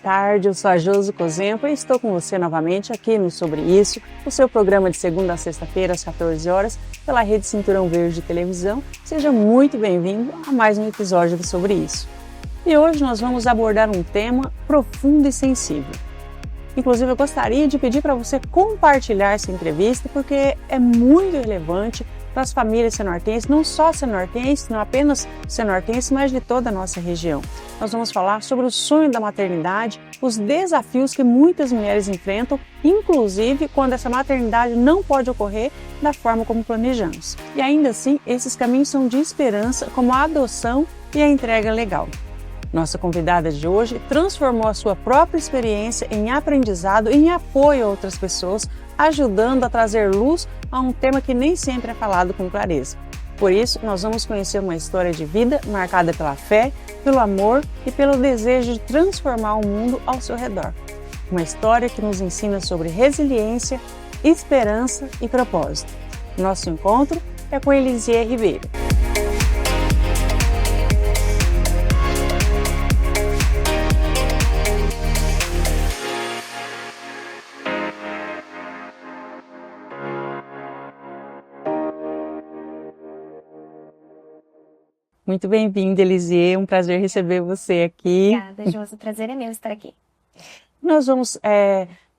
tarde, eu sou a Josi Cozenco e estou com você novamente aqui no Sobre Isso, o seu programa de segunda a sexta-feira às 14 horas, pela Rede Cinturão Verde de Televisão. Seja muito bem-vindo a mais um episódio do Sobre Isso. E hoje nós vamos abordar um tema profundo e sensível. Inclusive, eu gostaria de pedir para você compartilhar essa entrevista, porque é muito relevante para as famílias senortenses, não só senortenses, não apenas senortenses, mas de toda a nossa região. Nós vamos falar sobre o sonho da maternidade, os desafios que muitas mulheres enfrentam, inclusive quando essa maternidade não pode ocorrer da forma como planejamos. E ainda assim, esses caminhos são de esperança, como a adoção e a entrega legal. Nossa convidada de hoje transformou a sua própria experiência em aprendizado e em apoio a outras pessoas, ajudando a trazer luz a um tema que nem sempre é falado com clareza. Por isso, nós vamos conhecer uma história de vida marcada pela fé, pelo amor e pelo desejo de transformar o mundo ao seu redor. Uma história que nos ensina sobre resiliência, esperança e propósito. Nosso encontro é com Elisier Ribeiro. Muito bem-vinda, Elisier. Um prazer receber você aqui. Obrigada, Josi. O prazer é meu estar aqui. Nós vamos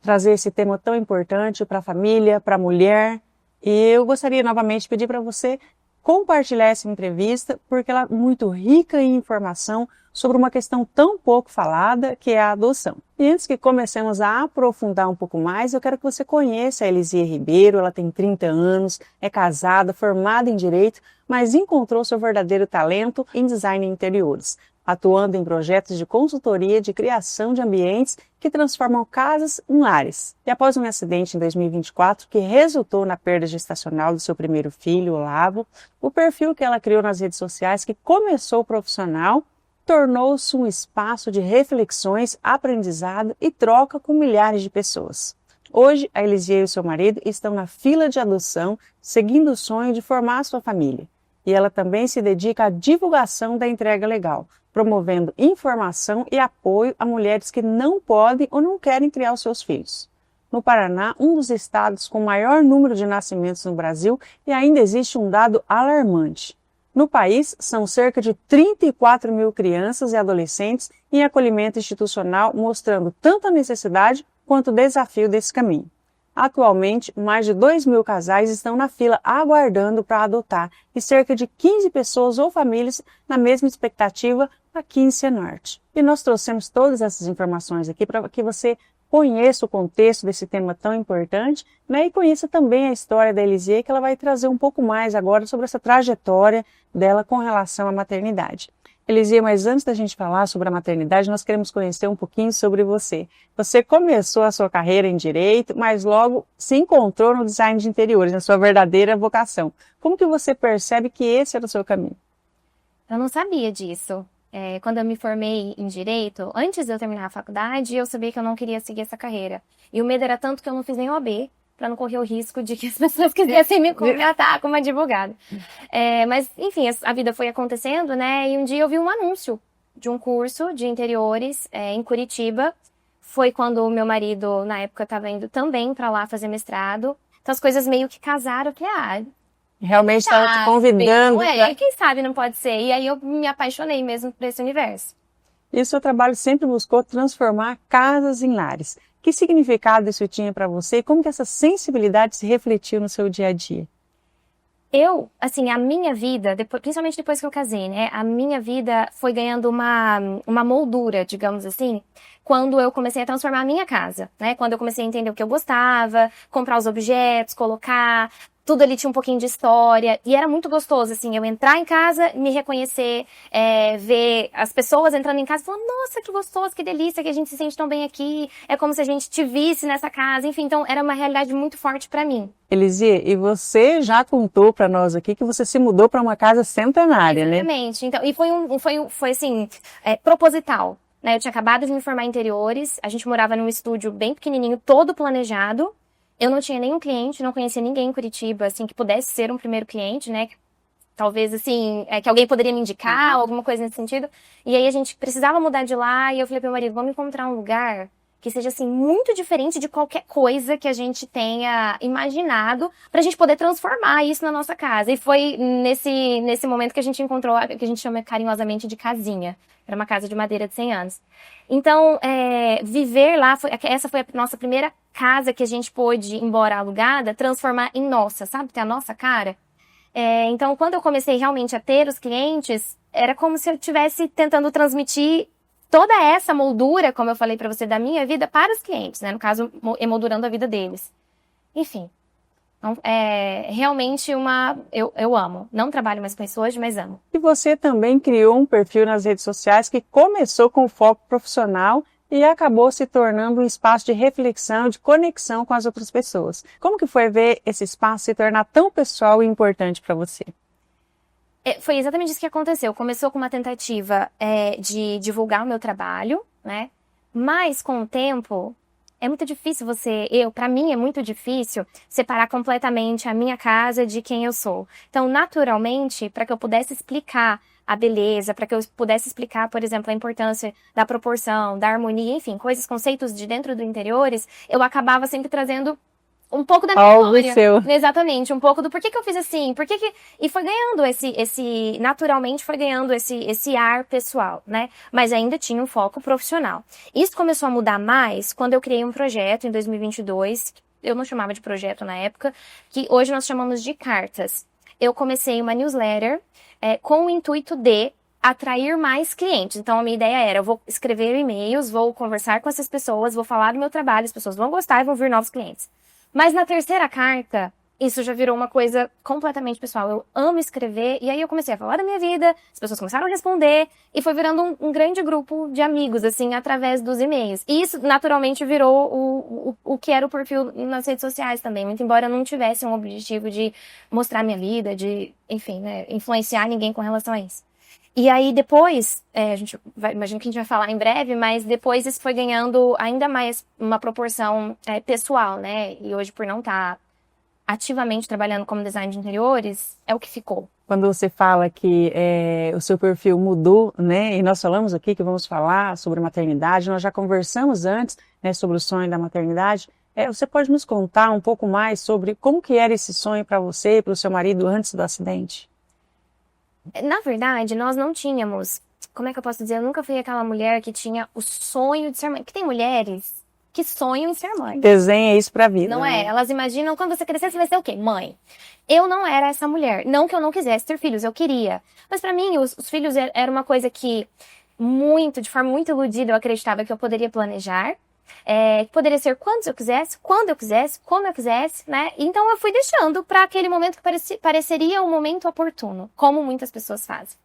trazer esse tema tão importante para a família, para a mulher. E eu gostaria novamente de pedir para você compartilhar essa entrevista, porque ela é muito rica em informação sobre uma questão tão pouco falada, que é a adoção. E antes que comecemos a aprofundar um pouco mais, eu quero que você conheça a Elisier Ribeiro. Ela tem 30 anos, é casada, formada em Direito, mas encontrou seu verdadeiro talento em design de interiores, atuando em projetos de consultoria de criação de ambientes que transformam casas em lares. E após um acidente em 2024 que resultou na perda gestacional do seu primeiro filho, Olavo, o perfil que ela criou nas redes sociais, que começou profissional, tornou-se um espaço de reflexões, aprendizado e troca com milhares de pessoas. Hoje, a Elisier e o seu marido estão na fila de adoção, seguindo o sonho de formar a sua família. E ela também se dedica à divulgação da entrega legal, promovendo informação e apoio a mulheres que não podem ou não querem criar os seus filhos. No Paraná, um dos estados com maior número de nascimentos no Brasil, e ainda existe um dado alarmante. No país, são cerca de 34 mil crianças e adolescentes em acolhimento institucional, mostrando tanto a necessidade quanto o desafio desse caminho. Atualmente, mais de 2 mil casais estão na fila aguardando para adotar e cerca de 15 pessoas ou famílias na mesma expectativa aqui em Cianorte. E nós trouxemos todas essas informações aqui para que você conheça o contexto desse tema tão importante, né, e conheça também a história da Elisier, que ela vai trazer um pouco mais agora sobre essa trajetória dela com relação à maternidade. Elisier, mas antes da gente falar sobre a maternidade, nós queremos conhecer um pouquinho sobre você. Você começou a sua carreira em Direito, mas logo se encontrou no design de interiores, na sua verdadeira vocação. Como que você percebe que esse era o seu caminho? Eu não sabia disso. Quando eu me formei em Direito, antes de eu terminar a faculdade, eu sabia que eu não queria seguir essa carreira. E o medo era tanto que eu não fiz nem OAB, para não correr o risco de que as pessoas quisessem me contratar como advogada. Mas, enfim, a vida foi acontecendo, né? E um dia eu vi um anúncio de um curso de interiores em Curitiba. Foi quando o meu marido, na época, estava indo também para lá fazer mestrado. Então as coisas meio que casaram. Eu falei, realmente estava te convidando. Quem sabe não pode ser. E aí eu me apaixonei mesmo por esse universo. E o seu trabalho sempre buscou transformar casas em lares. Que significado isso tinha para você e como que essa sensibilidade se refletiu no seu dia a dia? A minha vida, principalmente depois que eu casei, né? A minha vida foi ganhando uma moldura, digamos assim, quando eu comecei a transformar a minha casa, né? Quando eu comecei a entender o que eu gostava, comprar os objetos, colocar. Tudo ali tinha um pouquinho de história, e era muito gostoso, assim, eu entrar em casa, me reconhecer, ver as pessoas entrando em casa e falando, nossa, que gostoso, que delícia, que a gente se sente tão bem aqui, é como se a gente te visse nessa casa, enfim, então era uma realidade muito forte para mim. Elisier, e você já contou para nós aqui que você se mudou para uma casa centenária, exatamente, né? Então, e foi assim, proposital, né? Eu tinha acabado de me formar em interiores, a gente morava num estúdio bem pequenininho, todo planejado. Eu não tinha nenhum cliente, não conhecia ninguém em Curitiba, assim, que pudesse ser um primeiro cliente, né? talvez, assim, que alguém poderia me indicar, ou alguma coisa nesse sentido. E aí a gente precisava mudar de lá, e eu falei pro meu marido, vamos encontrar um lugar que seja, assim, muito diferente de qualquer coisa que a gente tenha imaginado, pra gente poder transformar isso na nossa casa. E foi nesse momento que a gente encontrou o que a gente chama carinhosamente de casinha. Era uma casa de madeira de 100 anos. Então, viver lá, essa foi a nossa primeira casa que a gente pôde, embora alugada, transformar em nossa, sabe? Ter a nossa cara. Então, quando eu comecei realmente a ter os clientes, era como se eu estivesse tentando transmitir toda essa moldura, como eu falei pra você, da minha vida para os clientes, né? No caso, emoldurando a vida deles. Enfim. Então, realmente eu amo. Não trabalho mais com isso hoje, mas amo. E você também criou um perfil nas redes sociais que começou com foco profissional e acabou se tornando um espaço de reflexão, de conexão com as outras pessoas. Como que foi ver esse espaço se tornar tão pessoal e importante para você? Foi exatamente isso que aconteceu. Começou com uma tentativa de divulgar o meu trabalho, né? Mas com o tempo, é muito difícil para mim é muito difícil separar completamente a minha casa de quem eu sou. Então, naturalmente, para que eu pudesse explicar a beleza, para que eu pudesse explicar, por exemplo, a importância da proporção, da harmonia, enfim, conceitos de dentro do interiores, eu acabava sempre trazendo um pouco da minha história. Seu. Exatamente, um pouco do porquê que eu fiz assim, e foi ganhando naturalmente foi ganhando esse ar pessoal, né? Mas ainda tinha um foco profissional. Isso começou a mudar mais quando eu criei um projeto em 2022, eu não chamava de projeto na época, que hoje nós chamamos de cartas. Eu comecei uma newsletter com o intuito de atrair mais clientes. Então, a minha ideia era, eu vou escrever e-mails, vou conversar com essas pessoas, vou falar do meu trabalho, as pessoas vão gostar e vão vir novos clientes. Mas na terceira carta, isso já virou uma coisa completamente pessoal. Eu amo escrever, e aí eu comecei a falar da minha vida, as pessoas começaram a responder, e foi virando um grande grupo de amigos, assim, através dos e-mails. E isso, naturalmente, virou o que era o perfil nas redes sociais também, muito embora eu não tivesse um objetivo de mostrar minha vida, de, enfim, né, influenciar ninguém com relação a isso. E aí depois, imagino que a gente vai falar em breve, mas depois isso foi ganhando ainda mais uma proporção pessoal, né? E hoje, por não estar ativamente trabalhando como design de interiores, é o que ficou. Quando você fala que o seu perfil mudou, né? E nós falamos aqui que vamos falar sobre maternidade, nós já conversamos antes, né, sobre o sonho da maternidade. Você pode nos contar um pouco mais sobre como que era esse sonho para você e para o seu marido antes do acidente? Na verdade, nós não tínhamos, como é que eu posso dizer? Eu nunca fui aquela mulher que tinha o sonho de ser mãe. Porque tem mulheres que sonham em ser mãe. Desenha isso pra vida. Não né? Elas imaginam, quando você crescer, você vai ser o quê? Mãe. Eu não era essa mulher. Não que eu não quisesse ter filhos, eu queria. Mas pra mim, os filhos era uma coisa que, de forma muito iludida, eu acreditava que eu poderia planejar. Que poderia ser quantos eu quisesse, quando eu quisesse, como eu quisesse, né? Então eu fui deixando para aquele momento que pareceria um momento oportuno, como muitas pessoas fazem.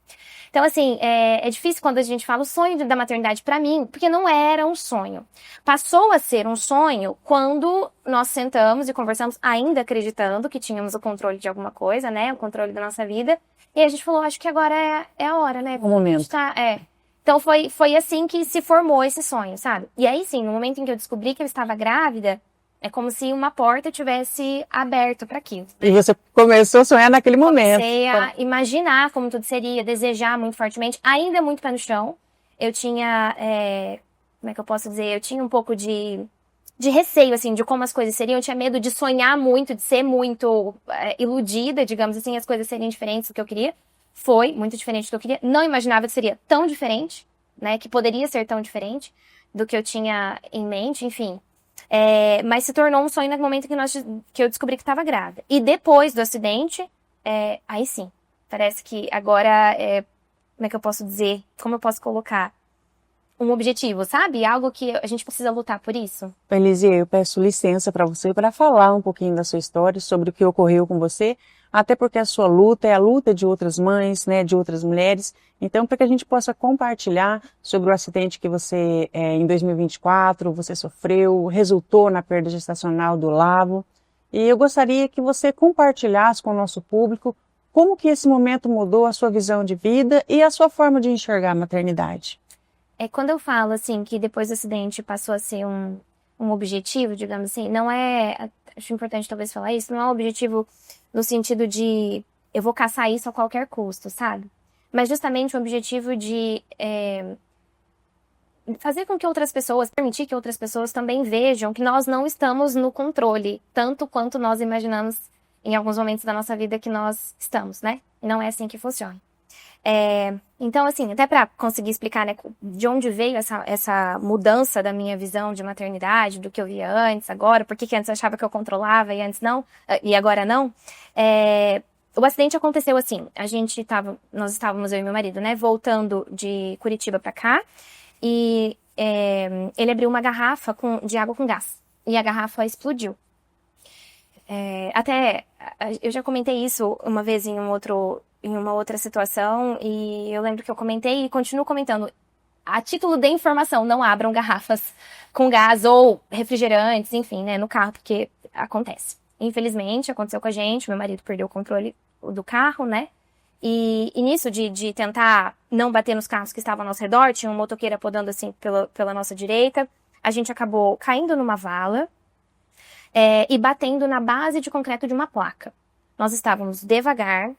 Então, assim, é difícil quando a gente fala o sonho da maternidade para mim, porque não era um sonho. Passou a ser um sonho quando nós sentamos e conversamos, ainda acreditando que tínhamos o controle de alguma coisa, né? O controle da nossa vida. E a gente falou, acho que agora é a hora, né? O momento. Então foi assim que se formou esse sonho, sabe? E aí sim, no momento em que eu descobri que eu estava grávida, é como se uma porta tivesse aberto para aquilo. E você começou a sonhar naquele momento. Comecei a imaginar como tudo seria, desejar muito fortemente, ainda muito pé no chão. Eu tinha, como é que eu posso dizer? Eu tinha um pouco de receio, assim, de como as coisas seriam. Eu tinha medo de sonhar muito, de ser muito iludida, digamos assim, as coisas serem diferentes do que eu queria. Foi muito diferente do que eu queria. Não imaginava que seria tão diferente, né? Que poderia ser tão diferente do que eu tinha em mente, enfim. Mas se tornou um sonho no momento que eu descobri que estava grávida. E depois do acidente, aí sim. Parece que agora, como é que eu posso dizer? Como eu posso colocar? Um objetivo, sabe? Algo que a gente precisa lutar por isso. Elisier, eu peço licença para você para falar um pouquinho da sua história, sobre o que ocorreu com você, até porque a sua luta é a luta de outras mães, né, de outras mulheres. Então, para que a gente possa compartilhar sobre o acidente que você, em 2024, você sofreu, resultou na perda gestacional do Lavo. E eu gostaria que você compartilhasse com o nosso público como que esse momento mudou a sua visão de vida e a sua forma de enxergar a maternidade. Quando eu falo, assim, que depois do acidente passou a ser um objetivo, digamos assim, não é... Acho importante talvez falar isso, não é um objetivo no sentido de eu vou caçar isso a qualquer custo, sabe? Mas justamente o objetivo de fazer com que outras pessoas, permitir que outras pessoas também vejam que nós não estamos no controle, tanto quanto nós imaginamos em alguns momentos da nossa vida que nós estamos, né? Não é assim que funciona. Então, assim, até para conseguir explicar, né, de onde veio essa mudança da minha visão de maternidade, do que eu via antes, agora, por que antes eu achava que eu controlava e antes não, e agora não, o acidente aconteceu assim, nós estávamos, eu e meu marido, né, voltando de Curitiba para cá, e ele abriu uma garrafa de água com gás, e a garrafa explodiu. Eu já comentei isso uma vez em uma outra situação, e eu lembro que eu comentei e continuo comentando. A título de informação, não abram garrafas com gás ou refrigerantes, enfim, né, no carro, porque acontece. Infelizmente, aconteceu com a gente, meu marido perdeu o controle do carro, né, e nisso de tentar não bater nos carros que estavam ao nosso redor, tinha um motoqueiro podando assim pela nossa direita, a gente acabou caindo numa vala, e batendo na base de concreto de uma placa. Nós estávamos devagar,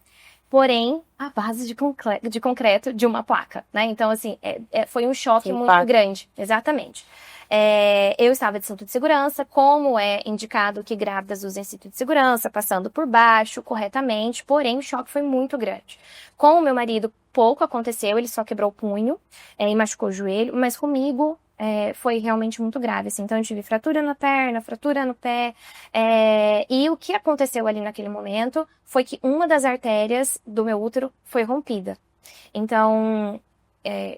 porém, a base de concreto de uma placa, né? Então, assim, foi um choque muito grande. Exatamente. Eu estava de cinto de segurança, como é indicado que grávidas usem cinto de segurança, passando por baixo, corretamente, porém, o choque foi muito grande. Com o meu marido, pouco aconteceu, ele só quebrou o punho e machucou o joelho, mas comigo foi realmente muito grave, assim. Então, eu tive fratura na perna, fratura no pé, e o que aconteceu ali naquele momento foi que uma das artérias do meu útero foi rompida. Então,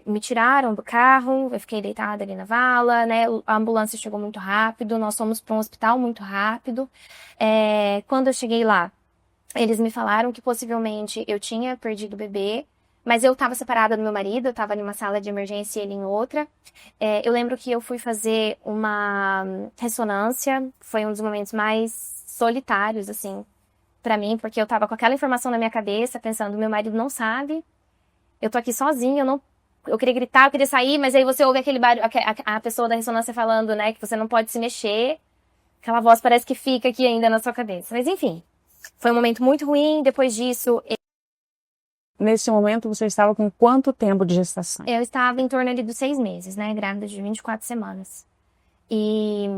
me tiraram do carro, eu fiquei deitada ali na vala, né? A ambulância chegou muito rápido, nós fomos para um hospital muito rápido. Quando eu cheguei lá, eles me falaram que possivelmente eu tinha perdido o bebê, mas eu estava separada do meu marido, eu estava em uma sala de emergência e ele em outra. Eu lembro que eu fui fazer uma ressonância, foi um dos momentos mais solitários, assim, pra mim, porque eu tava com aquela informação na minha cabeça, pensando, meu marido não sabe, eu tô aqui sozinha, eu queria gritar, eu queria sair, mas aí você ouve aquele barulho, a pessoa da ressonância falando, né, que você não pode se mexer, aquela voz parece que fica aqui ainda na sua cabeça. Mas enfim, foi um momento muito ruim, depois disso... Nesse momento, você estava com quanto tempo de gestação? Eu estava em torno ali dos 6 meses, né, grávida de 24 semanas. E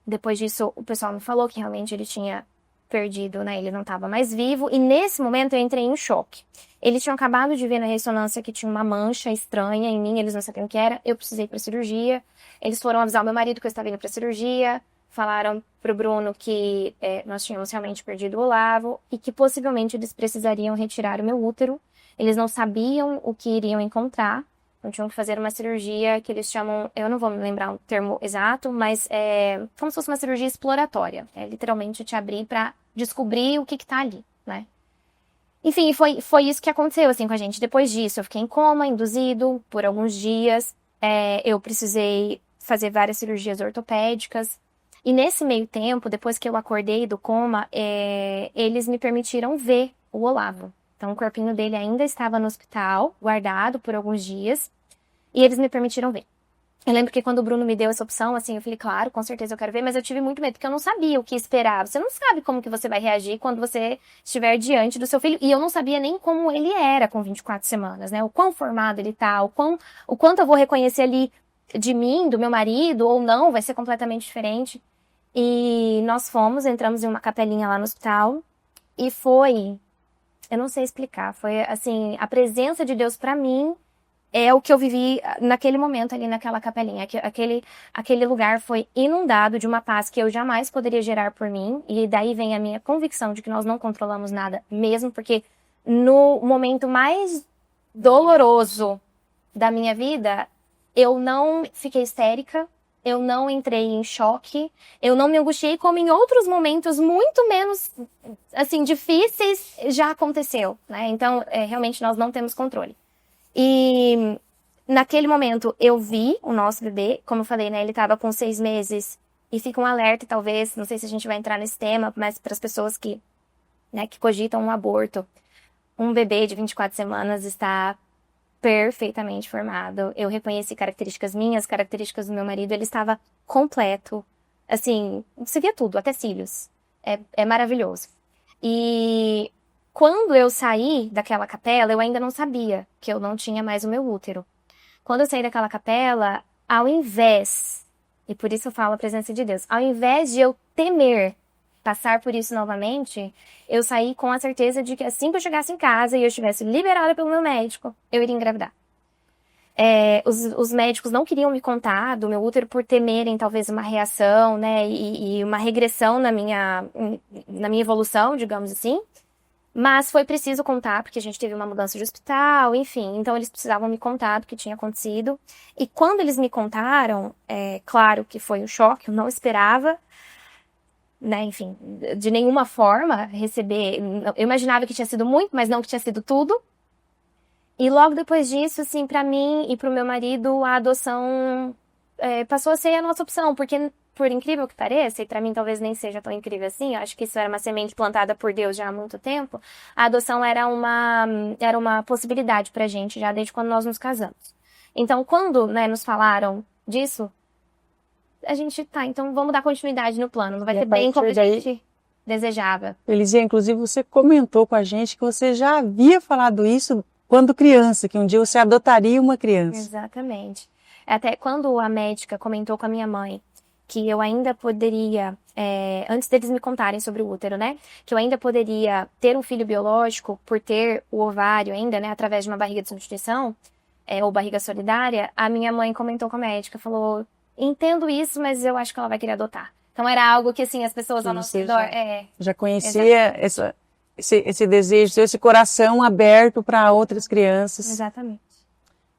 depois disso, o pessoal me falou que realmente ele tinha perdido, né, ele não estava mais vivo. E nesse momento, eu entrei em choque. Eles tinham acabado de ver na ressonância que tinha uma mancha estranha em mim, eles não sabiam o que era. Eu precisei ir pra cirurgia. Eles foram avisar o meu marido que eu estava indo pra cirurgia. Falaram pro Bruno que nós tínhamos realmente perdido o Olavo e que possivelmente eles precisariam retirar o meu útero. Eles não sabiam o que iriam encontrar, então tinham que fazer uma cirurgia que eles chamam, eu não vou me lembrar o termo exato, mas é como se fosse uma cirurgia exploratória. É literalmente te abrir para descobrir o que tá ali, né? Enfim, foi isso que aconteceu, assim, com a gente. Depois disso, eu fiquei em coma, induzido, por alguns dias. Eu precisei fazer várias cirurgias ortopédicas. E nesse meio tempo, depois que eu acordei do coma, eles me permitiram ver o Olavo. Então, o corpinho dele ainda estava no hospital, guardado por alguns dias, e eles me permitiram ver. Eu lembro que quando o Bruno me deu essa opção, assim, eu falei, claro, com certeza eu quero ver, mas eu tive muito medo, porque eu não sabia o que esperar. Você não sabe como que você vai reagir quando você estiver diante do seu filho, e eu não sabia nem como ele era com 24 semanas, né? O quão formado ele tá, o quanto eu vou reconhecer ali de mim, do meu marido, ou não, vai ser completamente diferente. E nós entramos em uma capelinha lá no hospital, e eu não sei explicar, foi assim, a presença de Deus pra mim é o que eu vivi naquele momento ali naquela capelinha. Aquele lugar foi inundado de uma paz que eu jamais poderia gerar por mim, e daí vem a minha convicção de que nós não controlamos nada mesmo, porque no momento mais doloroso da minha vida, eu não fiquei histérica, eu não entrei em choque, eu não me angustiei, como em outros momentos muito menos, assim, difíceis já aconteceu, né? Então, realmente nós não temos controle. E naquele momento eu vi o nosso bebê, como eu falei, né? Ele estava com 6 meses, e fica um alerta, talvez, não sei se a gente vai entrar nesse tema, mas para as pessoas que cogitam um aborto, um bebê de 24 semanas está perfeitamente formado. Eu reconheci características minhas, características do meu marido, ele estava completo. Assim, você via tudo, até cílios. É maravilhoso. E quando eu saí daquela capela, eu ainda não sabia que eu não tinha mais o meu útero. Quando eu saí daquela capela, ao invés, e por isso eu falo a presença de Deus, ao invés de eu temer passar por isso novamente, eu saí com a certeza de que assim que eu chegasse em casa e eu estivesse liberada pelo meu médico, eu iria engravidar. Os médicos não queriam me contar do meu útero por temerem talvez uma reação, né, e uma regressão na minha evolução, digamos assim. Mas foi preciso contar, porque a gente teve uma mudança de hospital, enfim. Então, eles precisavam me contar do que tinha acontecido. E quando eles me contaram, claro que foi um choque, eu não esperava, né, enfim, de nenhuma forma receber. Eu imaginava que tinha sido muito, mas não que tinha sido tudo. E logo depois disso, assim, pra mim e pro meu marido, a adoção passou a ser a nossa opção, porque, por incrível que pareça, e pra mim talvez nem seja tão incrível assim, eu acho que isso era uma semente plantada por Deus já há muito tempo, a adoção era uma possibilidade pra gente já desde quando nós nos casamos. Então, quando, né, nos falaram disso, a gente, então vamos dar continuidade no plano, não vai ser bem como a gente desejava. Elisia, inclusive você comentou com a gente que você já havia falado isso quando criança, que um dia você adotaria uma criança. Exatamente. Até quando a médica comentou com a minha mãe que eu ainda poderia, antes deles me contarem sobre o útero, né? Que eu ainda poderia ter um filho biológico por ter o ovário ainda, né? Através de uma barriga de substituição, ou barriga solidária, a minha mãe comentou com a médica, falou, entendo isso, mas eu acho que ela vai querer adotar. Então era algo que, assim, as pessoas ao nosso redor... Já conhecia esse desejo, esse coração aberto para outras crianças. Exatamente.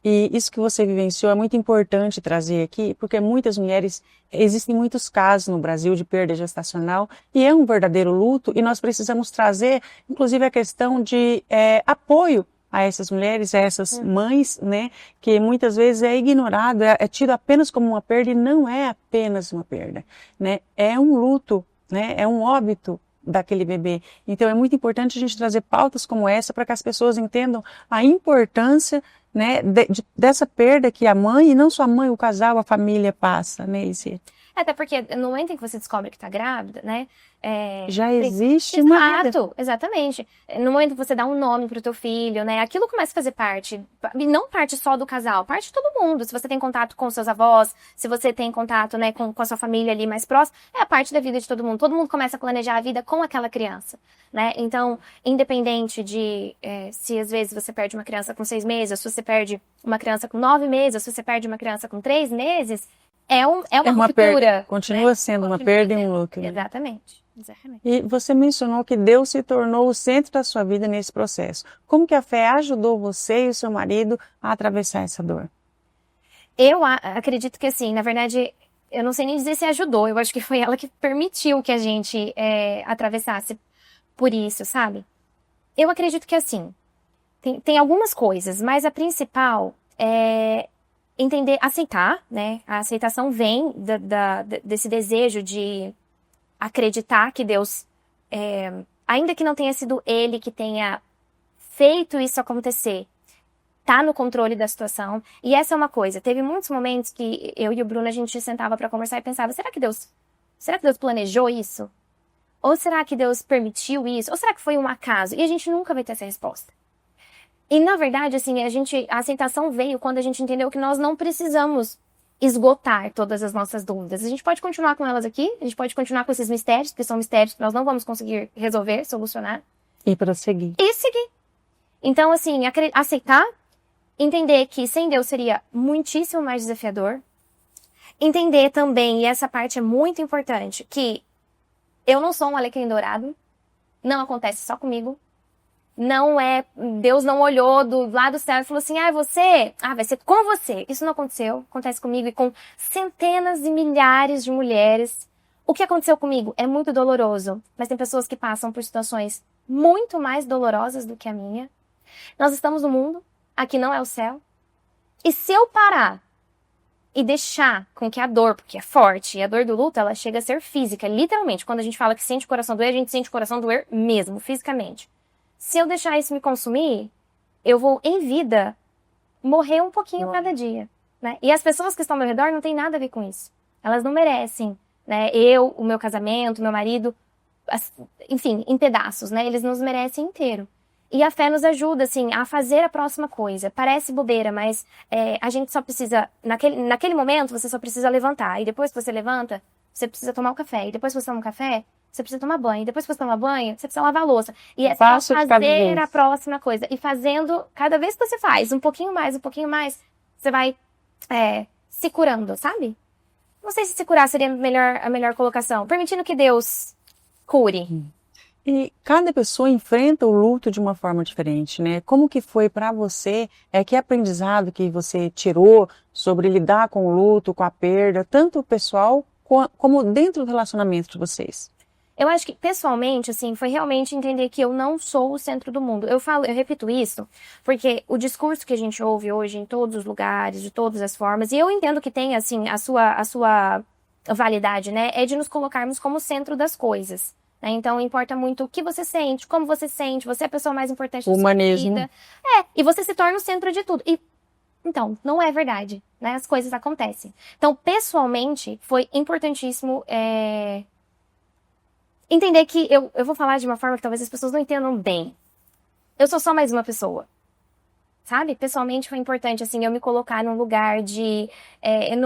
E isso que você vivenciou é muito importante trazer aqui, porque muitas mulheres, existem muitos casos no Brasil de perda gestacional, e é um verdadeiro luto, e nós precisamos trazer, inclusive, a questão de apoio a essas mulheres, a essas mães, né, que muitas vezes é ignorado, é tido apenas como uma perda, e não é apenas uma perda, né, é um luto, né, é um óbito daquele bebê. Então é muito importante a gente trazer pautas como essa para que as pessoas entendam a importância, né, dessa perda que a mãe, e não só a mãe, o casal, a família passa, né, Elisia? Até porque no momento em que você descobre que tá grávida, né? Já existe uma vida. Exato, exatamente. No momento que você dá um nome pro teu filho, né? Aquilo começa a fazer parte, e não parte só do casal, parte de todo mundo. Se você tem contato com seus avós, se você tem contato, né, com a sua família ali mais próxima, é a parte da vida de todo mundo. Todo mundo começa a planejar a vida com aquela criança, né? Então, independente de se às vezes você perde uma criança com 6 meses, ou se você perde uma criança com 9 meses, ou se você perde uma criança com 3 meses, é uma ruptura. Perda. Continua sendo uma perda e um luto. Né? Exatamente. Exatamente. E você mencionou que Deus se tornou o centro da sua vida nesse processo. Como que a fé ajudou você e o seu marido a atravessar essa dor? Eu acredito que assim, na verdade, eu não sei nem dizer se ajudou. Eu acho que foi ela que permitiu que a gente atravessasse por isso, sabe? Eu acredito que assim, tem algumas coisas, mas a principal é entender, aceitar, né? A aceitação vem desse desejo de acreditar que Deus, ainda que não tenha sido Ele que tenha feito isso acontecer, tá no controle da situação. E essa é uma coisa, teve muitos momentos que eu e o Bruno, a gente sentava para conversar e pensava, será que Deus planejou isso? Ou será que Deus permitiu isso? Ou será que foi um acaso? E a gente nunca vai ter essa resposta. E na verdade, assim, a aceitação veio quando a gente entendeu que nós não precisamos esgotar todas as nossas dúvidas. A gente pode continuar com elas aqui, a gente pode continuar com esses mistérios, porque são mistérios que nós não vamos conseguir resolver, solucionar. E prosseguir. E seguir. Então, assim, aceitar, entender que sem Deus seria muitíssimo mais desafiador. Entender também, e essa parte é muito importante, que eu não sou um alecrim dourado, não acontece só comigo. Não Deus não olhou do lado do céu e falou assim, vai ser com você. Isso não aconteceu, acontece comigo e com centenas e milhares de mulheres. O que aconteceu comigo é muito doloroso, mas tem pessoas que passam por situações muito mais dolorosas do que a minha. Nós estamos no mundo, aqui não é o céu. E se eu parar e deixar com que a dor, porque é forte, e a dor do luto, ela chega a ser física, literalmente. Quando a gente fala que sente o coração doer, a gente sente o coração doer mesmo, fisicamente. Se eu deixar isso me consumir, eu vou, em vida, morrer um pouquinho cada dia, né? E as pessoas que estão ao meu redor não têm nada a ver com isso. Elas não merecem, né? Eu, o meu casamento, o meu marido, enfim, em pedaços, né? Eles nos merecem inteiro. E a fé nos ajuda, assim, a fazer a próxima coisa. Parece bobeira, mas a gente só precisa, naquele momento, você só precisa levantar. E depois que você levanta, você precisa tomar o café. E depois que você toma o café, você precisa tomar banho. E depois que você toma banho, você precisa lavar a louça. E é só fazer a próxima coisa. E fazendo, cada vez que você faz, um pouquinho mais, você vai se curando, sabe? Não sei se curar seria a melhor colocação. Permitindo que Deus cure. E cada pessoa enfrenta o luto de uma forma diferente, né? Como que foi para você? Que aprendizado que você tirou sobre lidar com o luto, com a perda, tanto pessoal como dentro do relacionamento de vocês? Eu acho que, pessoalmente, assim, foi realmente entender que eu não sou o centro do mundo. Eu repito isso, porque o discurso que a gente ouve hoje em todos os lugares, de todas as formas, e eu entendo que tem, assim, a sua validade, né? É de nos colocarmos como centro das coisas. Né? Então, importa muito o que você sente, como você sente, você é a pessoa mais importante da sua vida. E você se torna o centro de tudo. Então, não é verdade, né? As coisas acontecem. Então, pessoalmente, foi importantíssimo entender que eu vou falar de uma forma que talvez as pessoas não entendam bem. Eu sou só mais uma pessoa. Sabe? Pessoalmente foi importante, assim, eu me colocar num lugar de... eu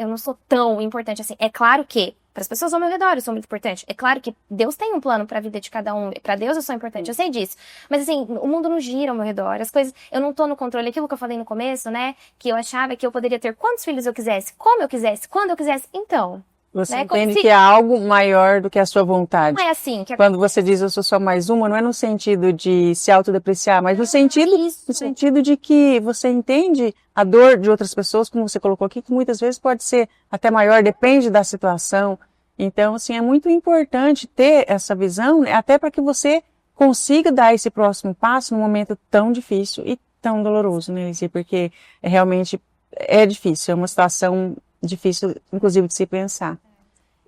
não sou tão importante assim. É claro que, para as pessoas ao meu redor eu sou muito importante. É claro que Deus tem um plano para a vida de cada um. Para Deus eu sou importante, eu sei disso. Mas, assim, o mundo não gira ao meu redor. As coisas... Eu não tô no controle. Aquilo que eu falei no começo, né? Que eu achava que eu poderia ter quantos filhos eu quisesse, como eu quisesse, quando eu quisesse. Então... Você entende que é algo maior do que a sua vontade. Não é assim. Quando você diz eu sou só mais uma, não é no sentido de se autodepreciar, mas no sentido de que você entende a dor de outras pessoas, como você colocou aqui, que muitas vezes pode ser até maior, depende da situação. Então, assim, é muito importante ter essa visão, né, até para que você consiga dar esse próximo passo num momento tão difícil e tão doloroso, né, Lizzie? Porque realmente é difícil, é uma situação difícil, inclusive, de se pensar.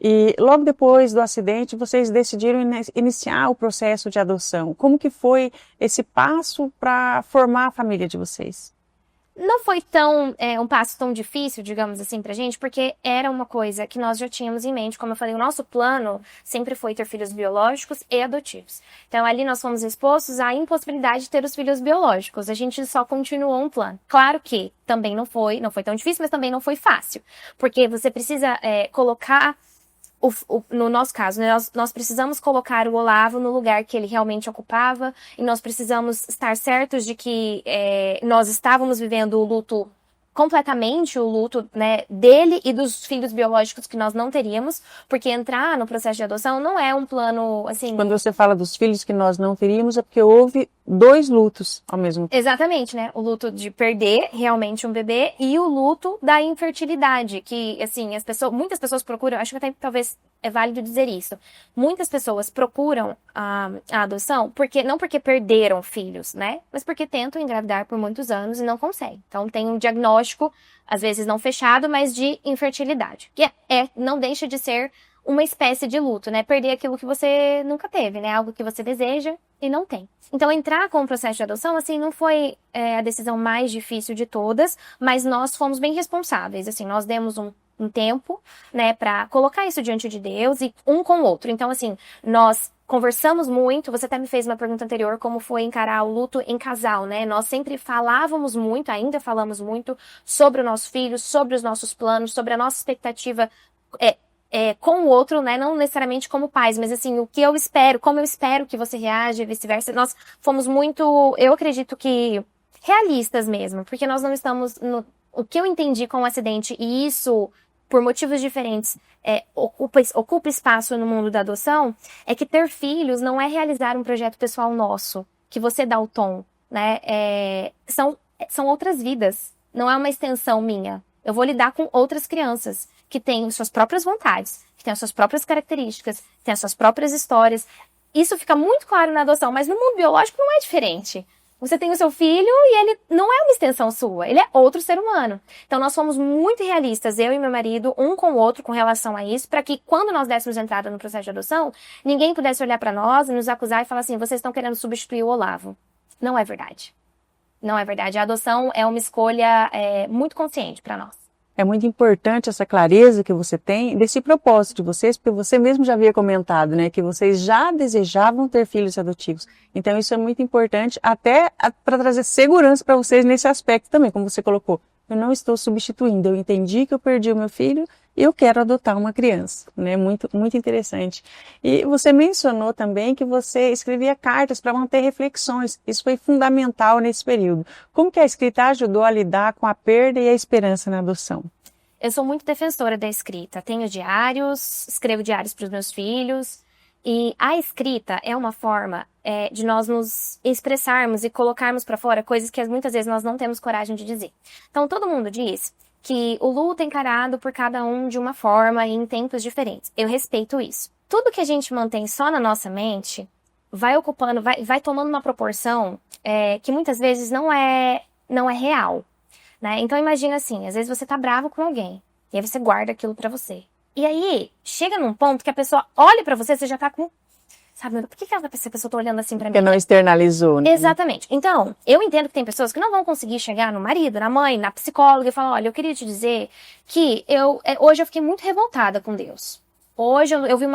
E logo depois do acidente, vocês decidiram iniciar o processo de adoção. Como que foi esse passo para formar a família de vocês? Não foi um passo tão difícil, digamos assim, pra gente, porque era uma coisa que nós já tínhamos em mente. Como eu falei, o nosso plano sempre foi ter filhos biológicos e adotivos. Então, ali nós fomos expostos à impossibilidade de ter os filhos biológicos. A gente só continuou um plano. Claro que também não foi tão difícil, mas também não foi fácil. Porque você precisa colocar... no nosso caso, né, nós precisamos colocar o Olavo no lugar que ele realmente ocupava e nós precisamos estar certos de que nós estávamos vivendo o luto completamente, o luto, né, dele e dos filhos biológicos que nós não teríamos, porque entrar no processo de adoção não é um plano, assim... Quando você fala dos filhos que nós não teríamos, é porque houve 2 lutos ao mesmo tempo. Exatamente, né? O luto de perder realmente um bebê e o luto da infertilidade, que, assim, muitas pessoas procuram, acho que até talvez é válido dizer isso, muitas pessoas procuram a adoção não porque perderam filhos, né? Mas porque tentam engravidar por muitos anos e não conseguem. Então tem um diagnóstico, às vezes não fechado, mas de infertilidade. Que não deixa de ser uma espécie de luto, né? Perder aquilo que você nunca teve, né? Algo que você deseja e não tem. Então, entrar com o processo de adoção, assim, não foi a decisão mais difícil de todas, mas nós fomos bem responsáveis, assim, nós demos um tempo, né, pra colocar isso diante de Deus e um com o outro. Então, assim, nós conversamos muito, você até me fez uma pergunta anterior, como foi encarar o luto em casal, né? Nós sempre falávamos muito, ainda falamos muito sobre o nosso filho, sobre os nossos planos, sobre a nossa expectativa com o outro, né? Não necessariamente como pais, mas assim, o que eu espero, como eu espero que você reaja e vice-versa. Nós fomos muito, eu acredito que realistas mesmo, porque nós não estamos o que eu entendi com o acidente, e isso, por motivos diferentes, ocupa espaço no mundo da adoção, é que ter filhos não é realizar um projeto pessoal nosso, que você dá o tom, né? São outras vidas, não é uma extensão minha. Eu vou lidar com outras crianças que têm suas próprias vontades, que têm as suas próprias características, que têm as suas próprias histórias. Isso fica muito claro na adoção, mas no mundo biológico não é diferente. Você tem o seu filho e ele não é uma extensão sua, ele é outro ser humano. Então nós fomos muito realistas, eu e meu marido, um com o outro com relação a isso, para que quando nós dessemos entrada no processo de adoção, ninguém pudesse olhar para nós e nos acusar e falar assim, vocês estão querendo substituir o Olavo. Não é verdade. Não é verdade. A adoção é uma escolha muito consciente para nós. É muito importante essa clareza que você tem desse propósito de vocês, porque você mesmo já havia comentado, né, que vocês já desejavam ter filhos adotivos. Então isso é muito importante até para trazer segurança para vocês nesse aspecto também, como você colocou. Eu não estou substituindo, eu entendi que eu perdi o meu filho e eu quero adotar uma criança, né? Muito, muito interessante. E você mencionou também que você escrevia cartas para manter reflexões. Isso foi fundamental nesse período. Como que a escrita ajudou a lidar com a perda e a esperança na adoção? Eu sou muito defensora da escrita. Tenho diários, escrevo diários para os meus filhos. E a escrita é uma forma de nós nos expressarmos e colocarmos para fora coisas que muitas vezes nós não temos coragem de dizer. Então, todo mundo diz que o luto é encarado por cada um de uma forma e em tempos diferentes. Eu respeito isso. Tudo que a gente mantém só na nossa mente vai ocupando, vai tomando uma proporção que muitas vezes não é real, né? Então, imagina assim, às vezes você tá bravo com alguém e aí você guarda aquilo pra você. E aí, chega num ponto que a pessoa olha pra você já tá com... Sabe, por que essa pessoa tá olhando assim pra mim? Porque não externalizou, né? Exatamente. Então, eu entendo que tem pessoas que não vão conseguir chegar no marido, na mãe, na psicóloga e falar, olha, eu queria te dizer que hoje eu fiquei muito revoltada com Deus. Hoje eu vi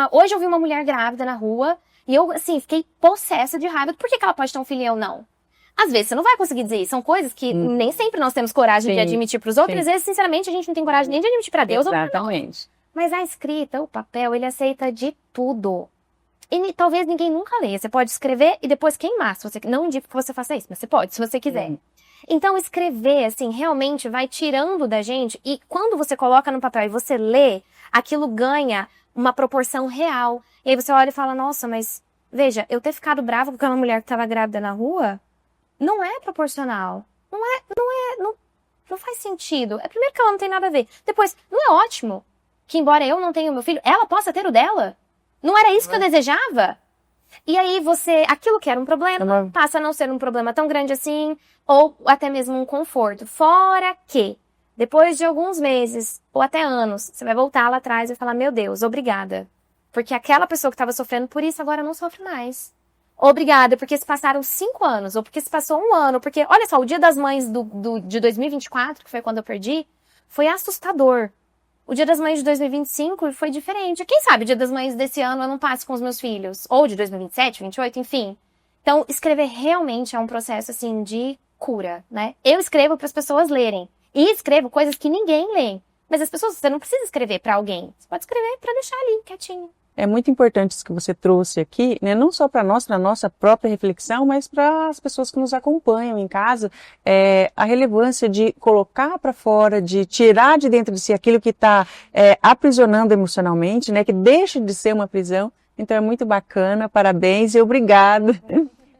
uma mulher grávida na rua e eu, assim, fiquei possessa de raiva. Por que ela pode ter um filho e eu não? Às vezes você não vai conseguir dizer isso. São coisas que nem sempre nós temos coragem de admitir pros outros. Às vezes, sinceramente, a gente não tem coragem nem de admitir pra Deus. Exatamente. Mas a escrita, o papel, ele aceita de tudo. E talvez ninguém nunca leia. Você pode escrever e depois queimar. Se você, não indico que você faça isso, mas você pode, se você quiser. Então, escrever, assim, realmente vai tirando da gente. E quando você coloca no papel e você lê, aquilo ganha uma proporção real. E aí você olha e fala, nossa, mas veja, eu ter ficado brava com aquela mulher que estava grávida na rua, não é proporcional. Não faz sentido. Primeiro que ela não tem nada a ver. Depois, não é ótimo que, embora eu não tenha o meu filho, ela possa ter o dela? Não era isso que eu desejava? E aí aquilo que era um problema, passa a não ser um problema tão grande assim, ou até mesmo um conforto. Fora que, depois de alguns meses, ou até anos, você vai voltar lá atrás e falar, meu Deus, obrigada. Porque aquela pessoa que estava sofrendo por isso agora não sofre mais. Obrigada, porque se passaram 5 anos, ou porque se passou 1 ano, porque, olha só, o Dia das Mães de 2024, que foi quando eu perdi, foi assustador. O Dia das Mães de 2025 foi diferente. Quem sabe o Dia das Mães desse ano eu não passe com os meus filhos. Ou de 2027, 28, enfim. Então, escrever realmente é um processo, assim, de cura, né? Eu escrevo para as pessoas lerem. E escrevo coisas que ninguém lê. Mas as pessoas, você não precisa escrever para alguém. Você pode escrever para deixar ali, quietinho. É muito importante isso que você trouxe aqui, né? Não só para nós, para a nossa própria reflexão, mas para as pessoas que nos acompanham em casa, a relevância de colocar para fora, de tirar de dentro de si aquilo que está aprisionando emocionalmente, né? Que deixa de ser uma prisão. Então é muito bacana, parabéns e obrigado.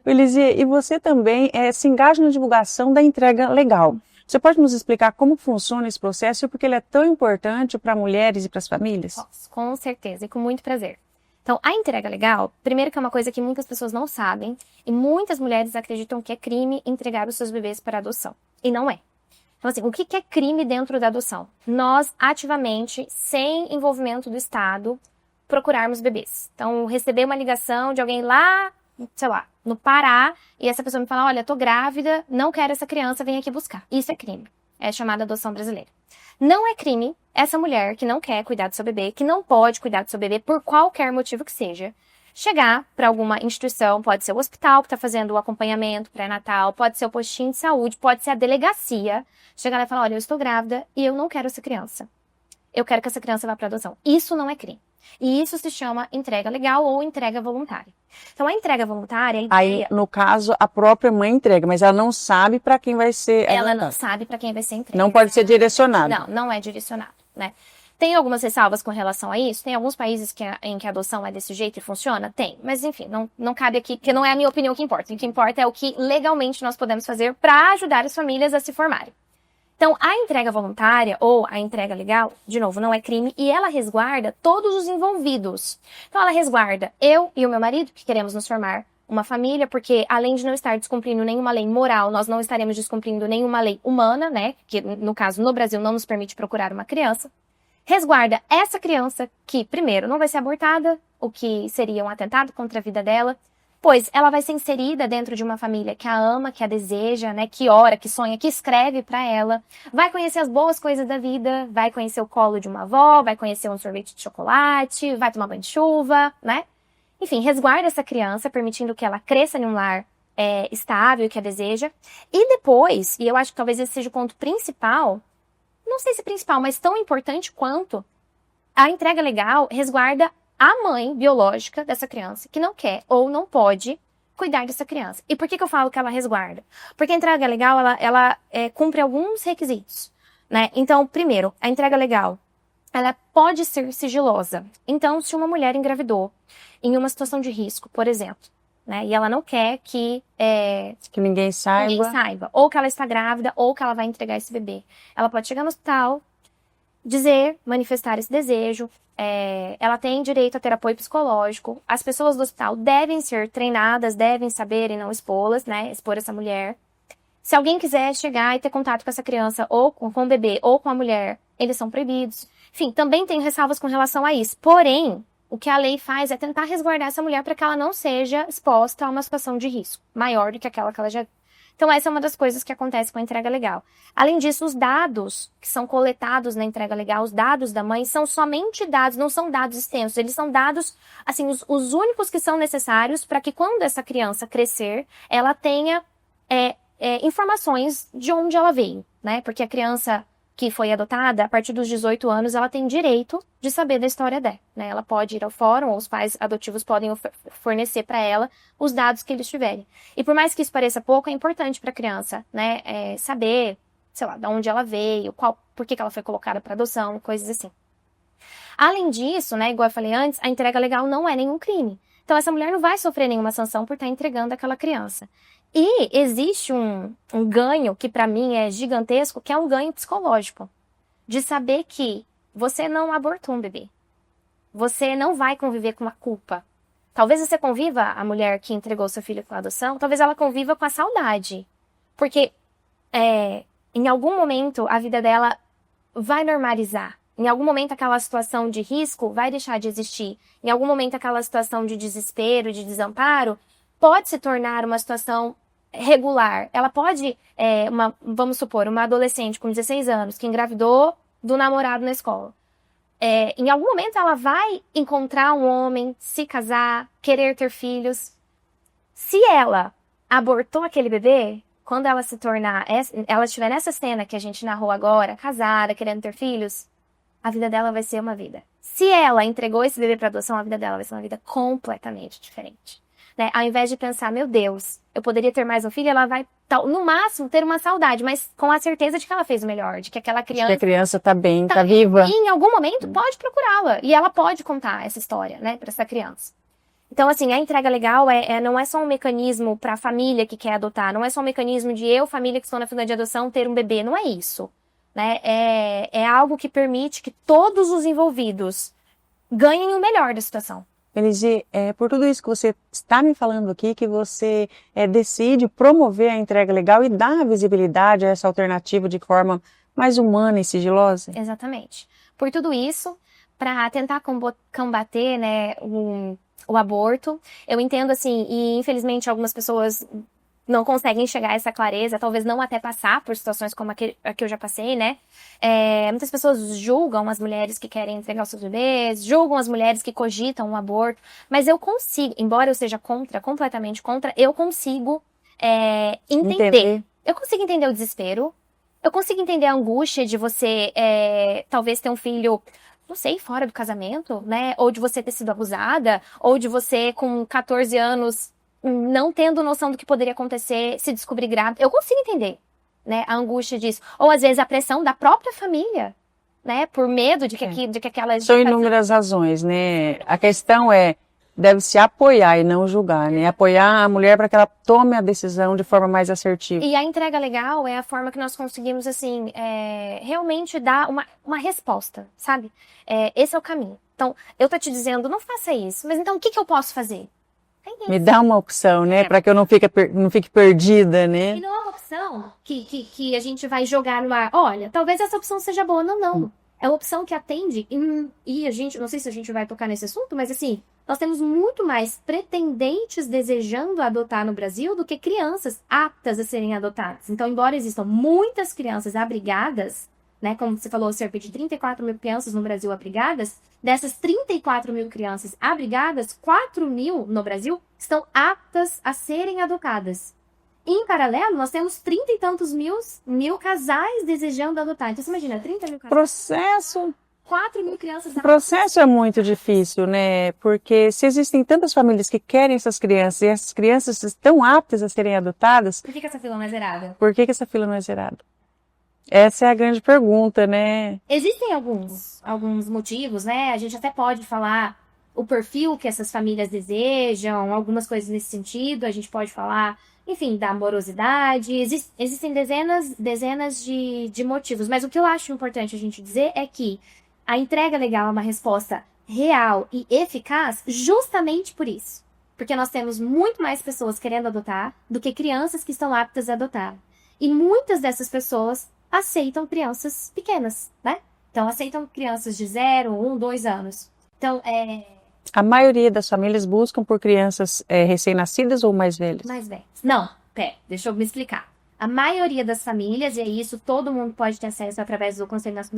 Elisia, e você também se engaja na divulgação da entrega legal. Você pode nos explicar como funciona esse processo e por que ele é tão importante para mulheres e para as famílias? Posso, com certeza e com muito prazer. Então, a entrega legal, primeiro que é uma coisa que muitas pessoas não sabem e muitas mulheres acreditam que é crime entregar os seus bebês para adoção. E não é. Então, assim, o que é crime dentro da adoção? Nós, ativamente, sem envolvimento do Estado, procurarmos bebês. Então, receber uma ligação de alguém lá, sei lá, no Pará, e essa pessoa me fala, olha, tô grávida, não quero essa criança, vem aqui buscar. Isso é crime. É chamada adoção brasileira. Não é crime essa mulher que não quer cuidar do seu bebê, que não pode cuidar do seu bebê por qualquer motivo que seja, chegar para alguma instituição, pode ser o hospital que está fazendo o acompanhamento pré-natal, pode ser o postinho de saúde, pode ser a delegacia, chegar lá e falar, olha, eu estou grávida e eu não quero essa criança. Eu quero que essa criança vá para adoção. Isso não é crime. E isso se chama entrega legal ou entrega voluntária. Então, a entrega voluntária... Aí, no caso, a própria mãe entrega, mas ela não sabe para quem vai ser... Ela não sabe para quem vai ser entregue. Não pode ser direcionado. Não é direcionado, né? Tem algumas ressalvas com relação a isso? Tem alguns países em que a adoção é desse jeito e funciona? Tem. Mas, enfim, não cabe aqui, porque não é a minha opinião que importa. O que importa é o que legalmente nós podemos fazer para ajudar as famílias a se formarem. Então, a entrega voluntária ou a entrega legal, de novo, não é crime e ela resguarda todos os envolvidos. Então, ela resguarda eu e o meu marido, que queremos nos formar uma família, porque além de não estar descumprindo nenhuma lei moral, nós não estaremos descumprindo nenhuma lei humana, né? Que, no caso, no Brasil, não nos permite procurar uma criança. Resguarda essa criança que, primeiro, não vai ser abortada, o que seria um atentado contra a vida dela. Depois, ela vai ser inserida dentro de uma família que a ama, que a deseja, né? Que ora, que sonha, que escreve pra ela. Vai conhecer as boas coisas da vida, vai conhecer o colo de uma avó, vai conhecer um sorvete de chocolate, vai tomar banho de chuva, né? Enfim, resguarda essa criança, permitindo que ela cresça em um lar estável, que a deseja. E depois, e eu acho que talvez esse seja o ponto principal, não sei se principal, mas tão importante quanto, a entrega legal resguarda a mãe biológica dessa criança, que não quer ou não pode cuidar dessa criança. E por que eu falo que ela resguarda? Porque a entrega legal, ela cumpre alguns requisitos, né? Então, primeiro, a entrega legal, ela pode ser sigilosa. Então, se uma mulher engravidou em uma situação de risco, por exemplo, né? E ela não quer que ninguém saiba, ou que ela está grávida, ou que ela vai entregar esse bebê. Ela pode chegar no hospital, manifestar esse desejo, ela tem direito a ter apoio psicológico, as pessoas do hospital devem ser treinadas, devem saber e não expô-las, né? Expor essa mulher. Se alguém quiser chegar e ter contato com essa criança, ou com o bebê, ou com a mulher, eles são proibidos. Enfim, também tem ressalvas com relação a isso. Porém, o que a lei faz é tentar resguardar essa mulher para que ela não seja exposta a uma situação de risco maior do que aquela que ela já... Então, essa é uma das coisas que acontece com a entrega legal. Além disso, os dados que são coletados na entrega legal, os dados da mãe, são somente dados, não são dados extensos. Eles são dados, assim, os únicos que são necessários para que quando essa criança crescer, ela tenha informações de onde ela veio, né? Porque a criança que foi adotada, a partir dos 18 anos, ela tem direito de saber da história dela, né? Ela pode ir ao fórum, ou os pais adotivos podem fornecer para ela os dados que eles tiverem. E por mais que isso pareça pouco, é importante para a criança, né? Saber, sei lá, de onde ela veio, por que ela foi colocada para adoção, coisas assim. Além disso, né, igual eu falei antes, a entrega legal não é nenhum crime. Então essa mulher não vai sofrer nenhuma sanção por estar entregando aquela criança. E existe um ganho que para mim é gigantesco, que é um ganho psicológico. De saber que você não abortou um bebê. Você não vai conviver com a culpa. Talvez você conviva, a mulher que entregou seu filho para adoção, talvez ela conviva com a saudade. Porque em algum momento a vida dela vai normalizar. Em algum momento aquela situação de risco vai deixar de existir. Em algum momento aquela situação de desespero, de desamparo, pode se tornar uma situação regular. Ela pode, vamos supor, uma adolescente com 16 anos que engravidou do namorado na escola. Em algum momento ela vai encontrar um homem, se casar, querer ter filhos. Se ela abortou aquele bebê, quando ela se tornar, ela estiver nessa cena que a gente narrou agora, casada, querendo ter filhos, a vida dela vai ser uma vida. Se ela entregou esse bebê para adoção, a vida dela vai ser uma vida completamente diferente. Né? Ao invés de pensar, meu Deus, eu poderia ter mais um filho, ela vai, no máximo, ter uma saudade, mas com a certeza de que ela fez o melhor, de que aquela criança... De que a criança tá bem, tá viva. E em algum momento pode procurá-la, e ela pode contar essa história, né, para essa criança. Então, assim, a entrega legal não é só um mecanismo para a família que quer adotar, não é só um mecanismo de eu, família que estou na fila de adoção, ter um bebê, não é isso. Né? É algo que permite que todos os envolvidos ganhem o melhor da situação. Eligi, por tudo isso que você está me falando aqui, que você decide promover a entrega legal e dar visibilidade a essa alternativa de forma mais humana e sigilosa? Exatamente. Por tudo isso, para tentar combater, né, o aborto, eu entendo assim, e infelizmente algumas pessoas não conseguem chegar a essa clareza, talvez não até passar por situações como a que eu já passei, né? Muitas pessoas julgam as mulheres que querem entregar os seus bebês, julgam as mulheres que cogitam um aborto, mas eu consigo, embora eu seja completamente contra, eu consigo entender. Eu consigo entender o desespero, eu consigo entender a angústia de você talvez ter um filho, não sei, fora do casamento, né? Ou de você ter sido abusada, ou de você com 14 anos... não tendo noção do que poderia acontecer, se descobrir grávida. Eu consigo entender, né, a angústia disso. Ou, às vezes, a pressão da própria família, né, por medo de que aquela... São inúmeras razões, né? A questão deve-se apoiar e não julgar, né? Apoiar a mulher para que ela tome a decisão de forma mais assertiva. E a entrega legal é a forma que nós conseguimos, assim, realmente dar uma resposta, sabe? Esse é o caminho. Então, eu tô te dizendo, não faça isso, mas então o que eu posso fazer? Me dá uma opção, né? Para que eu não fique perdida, né? E não é uma opção que a gente vai jogar no ar. Olha, talvez essa opção seja boa. Não. É uma opção que atende. E a gente, não sei se a gente vai tocar nesse assunto, mas assim, nós temos muito mais pretendentes desejando adotar no Brasil do que crianças aptas a serem adotadas. Então, embora existam muitas crianças abrigadas, né, como você falou, cerca de 34 mil crianças no Brasil abrigadas, dessas 34 mil crianças abrigadas, 4 mil no Brasil estão aptas a serem adotadas. Em paralelo, nós temos 30 e tantos mil casais desejando adotar. Então, você imagina, 30 mil casais. Processo 4 mil crianças. O processo é muito difícil, né? Porque se existem tantas famílias que querem essas crianças e essas crianças estão aptas a serem adotadas, Por que essa fila não é zerada? por que essa fila não é zerada? Essa é a grande pergunta, né? Existem alguns motivos, né? A gente até pode falar o perfil que essas famílias desejam, algumas coisas nesse sentido. A gente pode falar, enfim, da amorosidade. Existem dezenas de motivos. Mas o que eu acho importante a gente dizer é que a entrega legal é uma resposta real e eficaz justamente por isso. Porque nós temos muito mais pessoas querendo adotar do que crianças que estão aptas a adotar. E muitas dessas pessoas aceitam crianças pequenas, né? Então, aceitam crianças de 0, 1, 2 anos. Então, A maioria das famílias buscam por crianças recém-nascidas ou mais velhas? mais velhos. Não, deixa eu me explicar. A maioria das famílias, e é isso, todo mundo pode ter acesso através do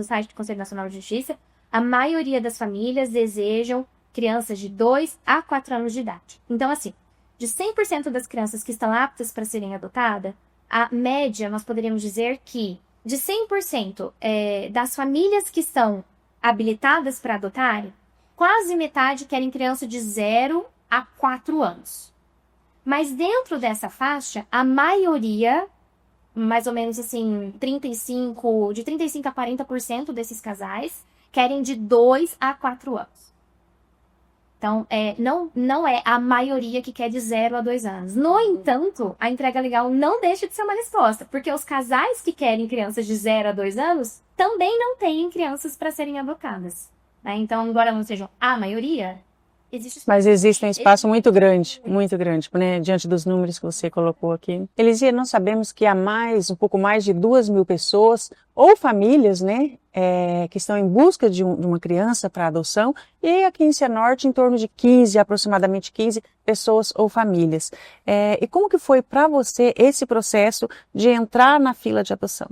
site do Conselho Nacional de Justiça, a maioria das famílias desejam crianças de 2 a 4 anos de idade. Então, assim, de 100% das crianças que estão aptas para serem adotadas, a média, nós poderíamos dizer que de 100% das famílias que estão habilitadas para adotar, quase metade querem criança de 0 a 4 anos. Mas dentro dessa faixa, a maioria, mais ou menos assim, de 35 a 40% desses casais querem de 2 a 4 anos. Então, não é a maioria que quer de 0 a 2 anos. No entanto, a entrega legal não deixa de ser uma resposta, porque os casais que querem crianças de 0 a 2 anos também não têm crianças para serem adotadas. Né? Então, embora não sejam a maioria, existe espaço. Mas existe um espaço muito grande, né, diante dos números que você colocou aqui. Elisia, nós sabemos que há um pouco mais de 2.000 pessoas ou famílias, né, que estão em busca de uma criança para adoção, e aqui em Cianorte, em torno de aproximadamente 15 pessoas ou famílias. E como que foi para você esse processo de entrar na fila de adoção?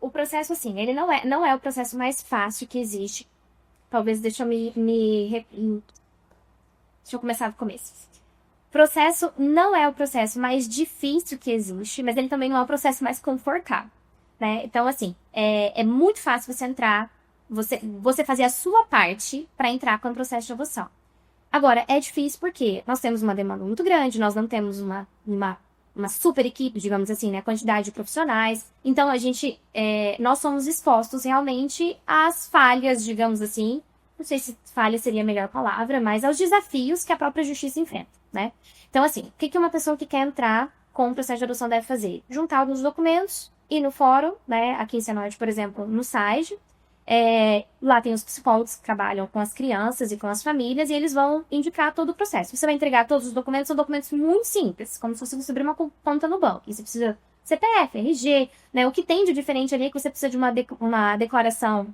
O processo, assim, ele não é o processo mais fácil que existe. Talvez deixa eu começar do começo. Processo não é o processo mais difícil que existe, mas ele também não é o processo mais confortável, né? Então, assim, é muito fácil você entrar, você fazer a sua parte para entrar com o processo de adoção. Agora, é difícil porque nós temos uma demanda muito grande, nós não temos uma super equipe, digamos assim, né? Quantidade de profissionais. Então, nós somos expostos realmente às falhas, digamos assim. Não sei se falha seria a melhor palavra, mas aos desafios que a própria justiça enfrenta, né? Então, assim, o que uma pessoa que quer entrar com o processo de adoção deve fazer? Juntar alguns documentos, ir no fórum, né? Aqui em Cianorte, por exemplo, no site. Lá tem os psicólogos que trabalham com as crianças e com as famílias, e eles vão indicar todo o processo. Você vai entregar todos os documentos, são documentos muito simples, como se fosse você abrir uma conta no banco. E você precisa CPF, RG, né? O que tem de diferente ali é que você precisa de uma declaração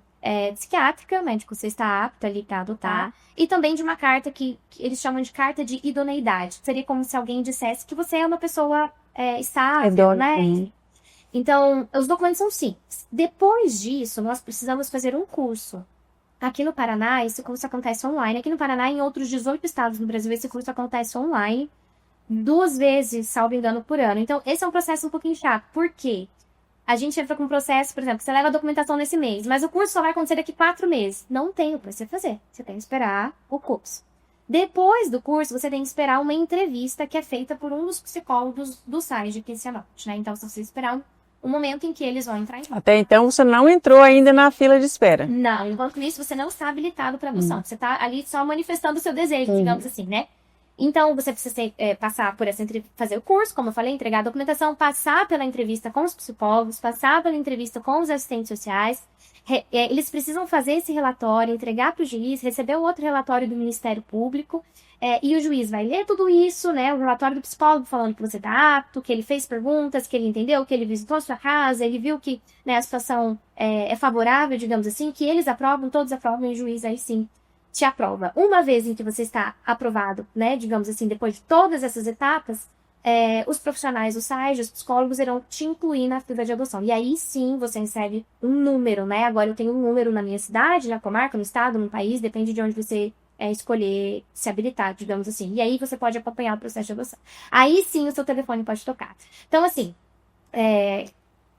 psiquiátrica, né? De que você está apto ali para adotar. E também de uma carta que eles chamam de carta de idoneidade. Seria como se alguém dissesse que você é uma pessoa estável, né? Então, os documentos são simples. Depois disso, nós precisamos fazer um curso. Aqui no Paraná, esse curso acontece online. Aqui no Paraná, em outros 18 estados no Brasil, esse curso acontece online 2 vezes, salvo engano, por ano. Então, esse é um processo um pouquinho chato. Por quê? A gente entra com um processo, por exemplo, você leva a documentação nesse mês, mas o curso só vai acontecer daqui 4 meses. Não tem o que você fazer. Você tem que esperar o curso. Depois do curso, você tem que esperar uma entrevista que é feita por um dos psicólogos do site de Quicianote, né? Então, você precisa esperar o momento em que eles vão entrar em contato. Até então, você não entrou ainda na fila de espera. Não, enquanto isso, você não está habilitado para adoção. Você está ali só manifestando o seu desejo, digamos assim, né? Então, você precisa passar por fazer o curso, como eu falei, entregar a documentação, passar pela entrevista com os psicólogos, passar pela entrevista com os assistentes sociais. Eles precisam fazer esse relatório, entregar para o juiz, receber o outro relatório do Ministério Público, e o juiz vai ler tudo isso, né? O relatório do psicólogo falando que você está apto, que ele fez perguntas, que ele entendeu, que ele visitou a sua casa, ele viu que, né, a situação é favorável, digamos assim, que eles aprovam, todos aprovam, e o juiz aí sim te aprova. Uma vez em que você está aprovado, né, digamos assim, depois de todas essas etapas, os profissionais, os SAIs, os psicólogos irão te incluir na fila de adoção. E aí sim você recebe um número, né? Agora eu tenho um número na minha cidade, na comarca, no estado, no país, depende de onde você escolher se habilitar, digamos assim. E aí você pode acompanhar o processo de adoção. Aí sim o seu telefone pode tocar. Então, assim,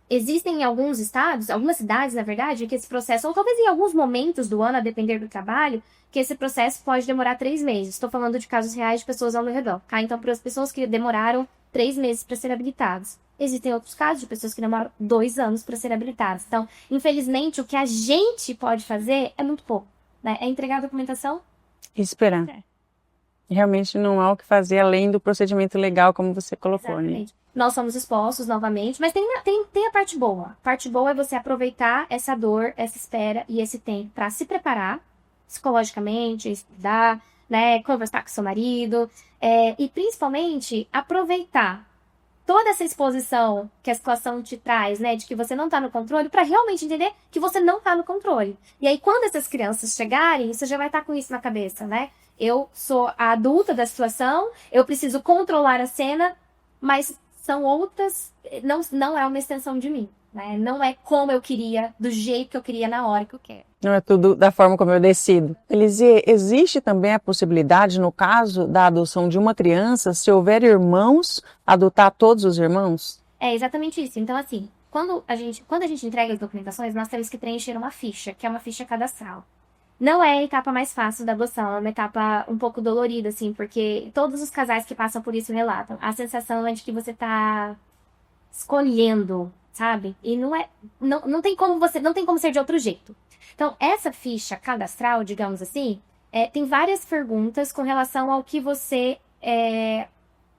existem alguns estados, algumas cidades, na verdade, que esse processo, ou talvez em alguns momentos do ano, a depender do trabalho, que esse processo pode demorar 3 meses. Estou falando de casos reais de pessoas ao meu redor, tá? Então, para as pessoas que demoraram 3 meses para serem habilitadas. Existem outros casos de pessoas que demoram 2 anos para serem habilitadas. Então, infelizmente, o que a gente pode fazer é muito pouco, né? É entregar a documentação e esperar. Realmente não há o que fazer além do procedimento legal, como você colocou, Exatamente. né? Nós somos expostos novamente, mas tem a parte boa. A parte boa é você aproveitar essa dor, essa espera e esse tempo para se preparar psicologicamente, estudar, né, conversar com seu marido, e principalmente aproveitar toda essa exposição que a situação te traz, né, de que você não tá no controle, para realmente entender que você não tá no controle. E aí, quando essas crianças chegarem, você já vai estar com isso na cabeça, né? Eu sou a adulta da situação, eu preciso controlar a cena, mas são outras, não é uma extensão de mim, né? Não é como eu queria, do jeito que eu queria, na hora que eu quero. Não é tudo da forma como eu decido. Elisiê, existe também a possibilidade, no caso da adoção de uma criança, se houver irmãos, adotar todos os irmãos? É exatamente isso. Então, assim, quando a gente entrega as documentações, nós temos que preencher uma ficha, que é uma ficha cadastral. Não é a etapa mais fácil da adoção, é uma etapa um pouco dolorida, assim, porque todos os casais que passam por isso relatam. A sensação é de que você tá escolhendo, sabe? E não tem como ser de outro jeito. Então, essa ficha cadastral, digamos assim, tem várias perguntas com relação ao que você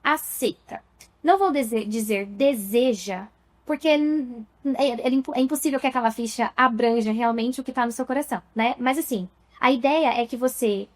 aceita. Não vou dizer deseja, porque é impossível que aquela ficha abranja realmente o que está no seu coração, né? Mas assim, a ideia é que você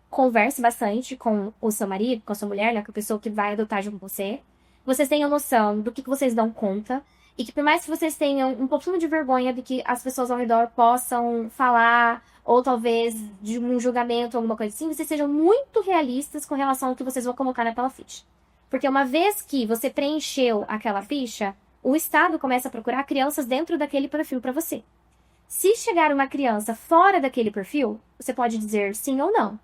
converse bastante com o seu marido, com a sua mulher, né? Com a pessoa que vai adotar junto com você. Vocês tenham noção do que vocês dão conta. E que por mais que vocês tenham um pouquinho de vergonha de que as pessoas ao redor possam falar, ou talvez de um julgamento, alguma coisa assim, vocês sejam muito realistas com relação ao que vocês vão colocar naquela ficha. Porque uma vez que você preencheu aquela ficha, o Estado começa a procurar crianças dentro daquele perfil para você. Se chegar uma criança fora daquele perfil, você pode dizer sim ou não.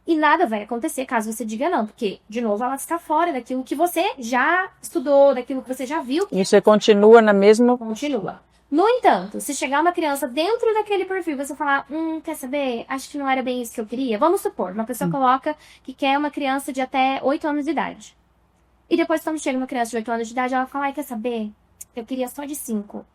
E nada vai acontecer caso você diga não, porque, de novo, ela está fora daquilo que você já estudou, daquilo que você já viu. E você continua na mesma... Continua. No entanto, se chegar uma criança dentro daquele perfil, você falar, quer saber? Acho que não era bem isso que eu queria. Vamos supor, uma pessoa coloca que quer uma criança de até 8 anos de idade. E depois, quando chega uma criança de 8 anos de idade, ela fala, quer saber? Eu queria só de 5.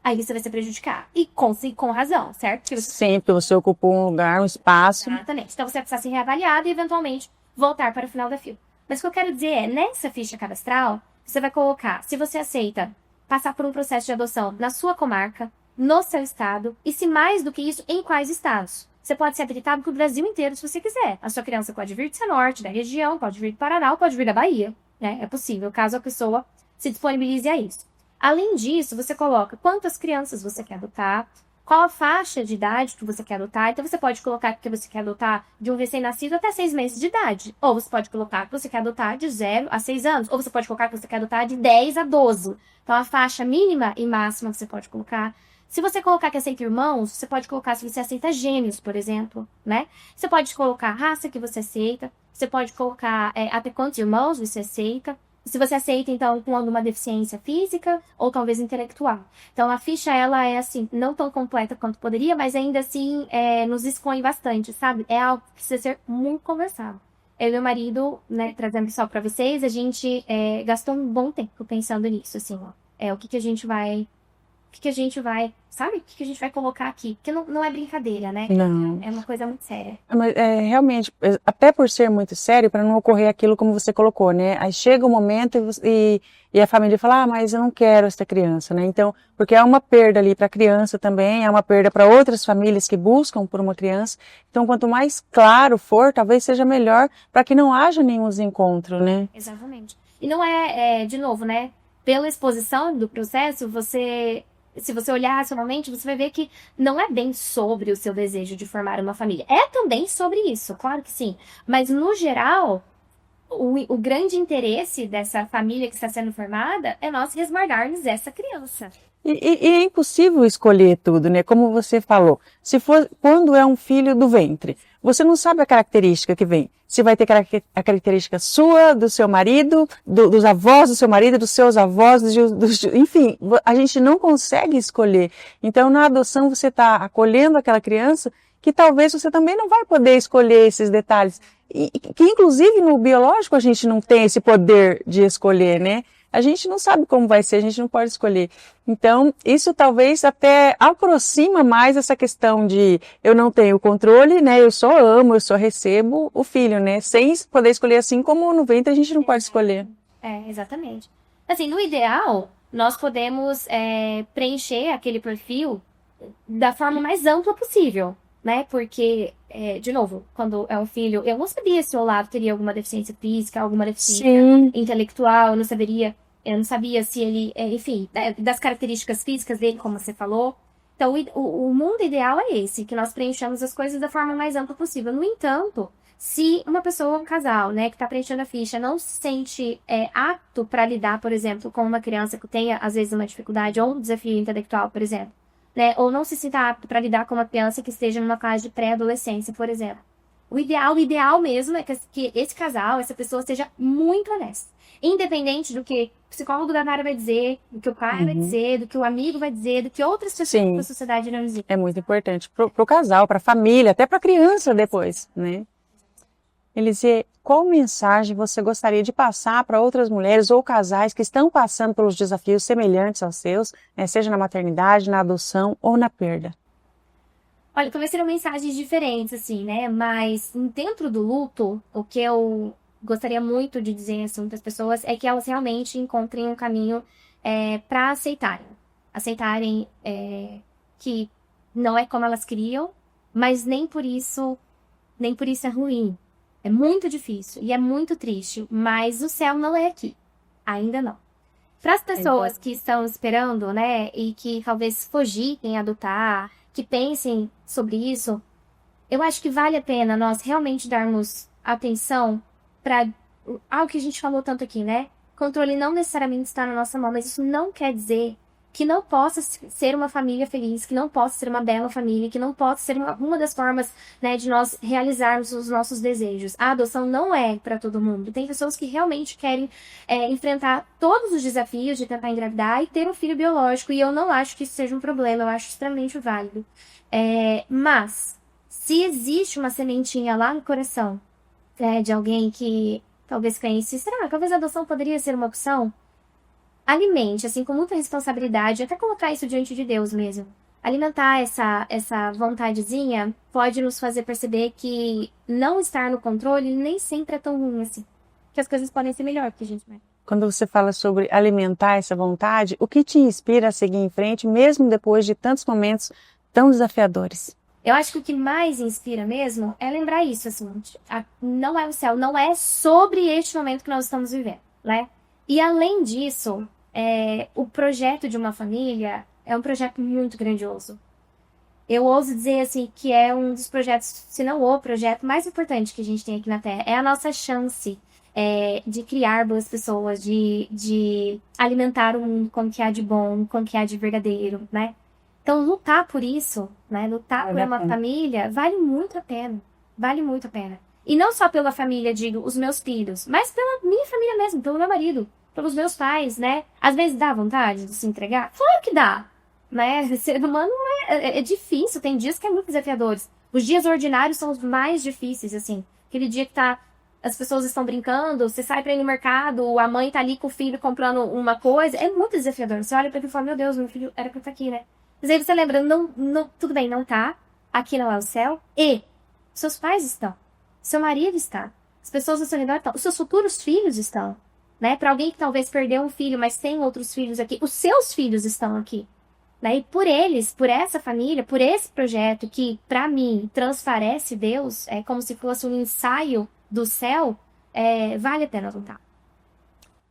Aí você vai se prejudicar. E com razão, certo? Sempre você ocupou um lugar, um espaço. Exatamente. Então você vai precisar ser reavaliado e, eventualmente, voltar para o final da fila. Mas o que eu quero dizer é, nessa ficha cadastral, você vai colocar se você aceita passar por um processo de adoção na sua comarca, no seu estado, e se mais do que isso, em quais estados. Você pode ser habilitado para o Brasil inteiro, se você quiser. A sua criança pode vir de Cianorte, da região, pode vir do Paraná, ou pode vir da Bahia. Né? É possível, caso a pessoa se disponibilize a isso. Além disso, você coloca quantas crianças você quer adotar, qual a faixa de idade que você quer adotar. Então, você pode colocar que você quer adotar de um recém-nascido até 6 meses de idade. Ou você pode colocar que você quer adotar de 0 a 6 anos. Ou você pode colocar que você quer adotar de 10 a 12. Então, a faixa mínima e máxima que você pode colocar. Se você colocar que aceita irmãos, você pode colocar se você aceita gêmeos, por exemplo, né? Você pode colocar a raça que você aceita. Você pode colocar até quantos irmãos você aceita. Se você aceita, então, com alguma deficiência física ou talvez intelectual. Então, a ficha, ela é, assim, não tão completa quanto poderia, mas ainda assim, nos expõe bastante, sabe? É algo que precisa ser muito conversado. Eu e meu marido, né, trazendo só pra vocês, a gente gastou um bom tempo pensando nisso, assim, ó. O que a gente vai... sabe? O que a gente vai colocar aqui? Porque não é brincadeira, né? Não. É uma coisa muito séria. Mas realmente, até por ser muito sério, para não ocorrer aquilo como você colocou, né? Aí chega o momento e a família fala, mas eu não quero essa criança, né? Então, porque é uma perda ali para a criança também, é uma perda para outras famílias que buscam por uma criança. Então, quanto mais claro for, talvez seja melhor para que não haja nenhum desencontro, né? Exatamente. E não de novo, né? Pela exposição do processo, você se você olhar racionalmente, você vai ver que não é bem sobre o seu desejo de formar uma família. É também sobre isso, claro que sim. Mas, no geral, o grande interesse dessa família que está sendo formada é nós resguardarmos essa criança. E é impossível escolher tudo, né? Como você falou, se for quando é um filho do ventre, você não sabe a característica que vem. Se vai ter a característica sua, do seu marido, dos avós do seu marido, dos seus avós, enfim, a gente não consegue escolher. Então, na adoção, você está acolhendo aquela criança que talvez você também não vai poder escolher esses detalhes. E que, inclusive, no biológico, a gente não tem esse poder de escolher, né? A gente não sabe como vai ser, a gente não pode escolher. Então, isso talvez até aproxima mais essa questão de eu não tenho controle, né? Eu só amo, eu só recebo o filho, né? Sem poder escolher, assim como no ventre a gente não pode escolher. Exatamente. Assim, no ideal, nós podemos preencher aquele perfil da forma mais ampla possível, né? Porque, de novo, quando é um filho, eu não sabia se o Olavo teria alguma deficiência física, alguma deficiência intelectual, eu não sabia se ele, enfim, das características físicas dele, como você falou. Então, o mundo ideal é esse, que nós preenchamos as coisas da forma mais ampla possível. No entanto, se uma pessoa, um casal, né, que está preenchendo a ficha, não se sente apto para lidar, por exemplo, com uma criança que tenha, às vezes, uma dificuldade ou um desafio intelectual, por exemplo, né, ou não se sinta apto para lidar com uma criança que esteja numa fase de pré-adolescência, por exemplo. O ideal mesmo é que esse casal, essa pessoa, seja muito honesta. Independente do que o psicólogo da Nara vai dizer, do que o pai vai dizer, do que o amigo vai dizer, do que outras pessoas da sociedade irão dizer. É muito importante pro casal, pra família, até pra criança depois, né? Elise, qual mensagem você gostaria de passar para outras mulheres ou casais que estão passando pelos desafios semelhantes aos seus, né, seja na maternidade, na adoção ou na perda? Olha, talvez serão mensagens diferentes, assim, né? Mas dentro do luto, o que eu gostaria muito de dizer assim, para as pessoas é que elas realmente encontrem um caminho para aceitarem. Aceitarem que não é como elas queriam, mas nem por isso é ruim. É muito difícil e é muito triste, mas o céu não é aqui. Ainda não. Para as pessoas que estão esperando, né, e que talvez cogitem adotar, que pensem sobre isso, eu acho que vale a pena nós realmente darmos atenção para algo que a gente falou tanto aqui, né? Controle não necessariamente está na nossa mão, mas isso não quer dizer que não possa ser uma família feliz, que não possa ser uma bela família, que não possa ser uma das formas, né, de nós realizarmos os nossos desejos. A adoção não é para todo mundo. Tem pessoas que realmente querem enfrentar todos os desafios de tentar engravidar e ter um filho biológico, e eu não acho que isso seja um problema, eu acho extremamente válido. Mas, se existe uma sementinha lá no coração, de alguém que talvez pense, será que talvez a adoção poderia ser uma opção? Alimente, assim, com muita responsabilidade, até colocar isso diante de Deus mesmo. Alimentar essa vontadezinha pode nos fazer perceber que não estar no controle nem sempre é tão ruim assim. Que as coisas podem ser melhor que a gente vai. Quando você fala sobre alimentar essa vontade, o que te inspira a seguir em frente, mesmo depois de tantos momentos tão desafiadores? Eu acho que o que mais inspira mesmo é lembrar isso, assim, não é o céu, não é sobre este momento que nós estamos vivendo, né? E além disso, o projeto de uma família é um projeto muito grandioso. Eu ouso dizer, assim, que é um dos projetos, se não o projeto mais importante que a gente tem aqui na Terra. É a nossa chance de criar boas pessoas, de alimentar o mundo com o que há de bom, com o que há de verdadeiro, né? Então, lutar por isso, né? Lutar por uma família, vale muito a pena. Vale muito a pena. E não só pela família, digo, os meus filhos, mas pela minha família mesmo, pelo meu marido, pelos meus pais, né? Às vezes dá vontade de se entregar? Claro que dá, né? Ser humano é difícil, tem dias que é muito desafiadores. Os dias ordinários são os mais difíceis, assim. Aquele dia que as pessoas estão brincando, você sai pra ir no mercado, a mãe tá ali com o filho comprando uma coisa, é muito desafiador. Você olha pra ele e fala, meu Deus, meu filho era pra estar aqui, né? Mas aí você lembra, não, tudo bem, não tá, aqui não é o céu, e seus pais estão, seu marido está, as pessoas ao seu redor estão, os seus futuros filhos estão, né? Para alguém que talvez perdeu um filho, mas tem outros filhos aqui, os seus filhos estão aqui, né? E por eles, por essa família, por esse projeto que, para mim, transparece Deus, é como se fosse um ensaio do céu, vale a pena lutar.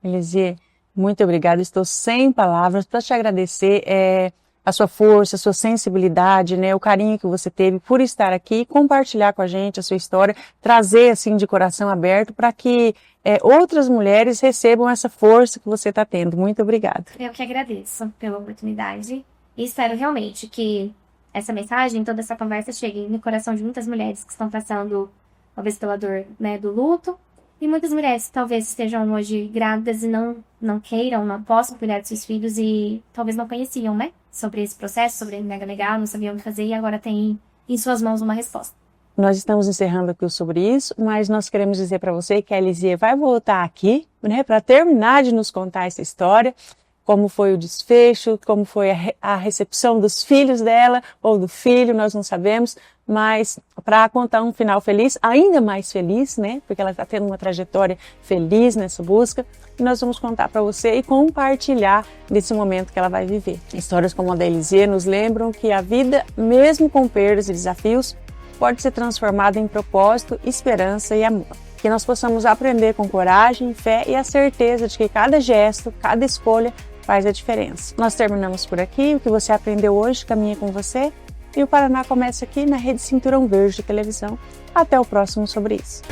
Elise, muito obrigada, estou sem palavras para te agradecer. a sua força, a sua sensibilidade, né, o carinho que você teve por estar aqui, compartilhar com a gente a sua história, trazer assim de coração aberto para que outras mulheres recebam essa força que você está tendo. Muito obrigada. Eu que agradeço pela oportunidade e espero realmente que essa mensagem, toda essa conversa chegue no coração de muitas mulheres que estão passando, talvez pela dor, né, do luto, e muitas mulheres que talvez estejam hoje grávidas e não queiram, não possam cuidar dos seus filhos e talvez não conheciam, né, sobre esse processo, sobre nega legal, não sabiam o que fazer e agora tem em suas mãos uma resposta. Nós estamos encerrando aqui sobre isso, mas nós queremos dizer para você que a Elisia vai voltar aqui, né, para terminar de nos contar essa história, como foi o desfecho, como foi a recepção dos filhos dela, ou do filho, nós não sabemos, mas para contar um final feliz, ainda mais feliz, né, porque ela está tendo uma trajetória feliz nessa busca, e nós vamos contar para você e compartilhar desse momento que ela vai viver. Histórias como a da Elisia nos lembram que a vida, mesmo com perdas e desafios, pode ser transformada em propósito, esperança e amor. Que nós possamos aprender com coragem, fé e a certeza de que cada gesto, cada escolha faz a diferença. Nós terminamos por aqui. O que você aprendeu hoje caminha com você. E o Paraná começa aqui na Rede Cinturão Verde de televisão. Até o próximo Sobre Isso.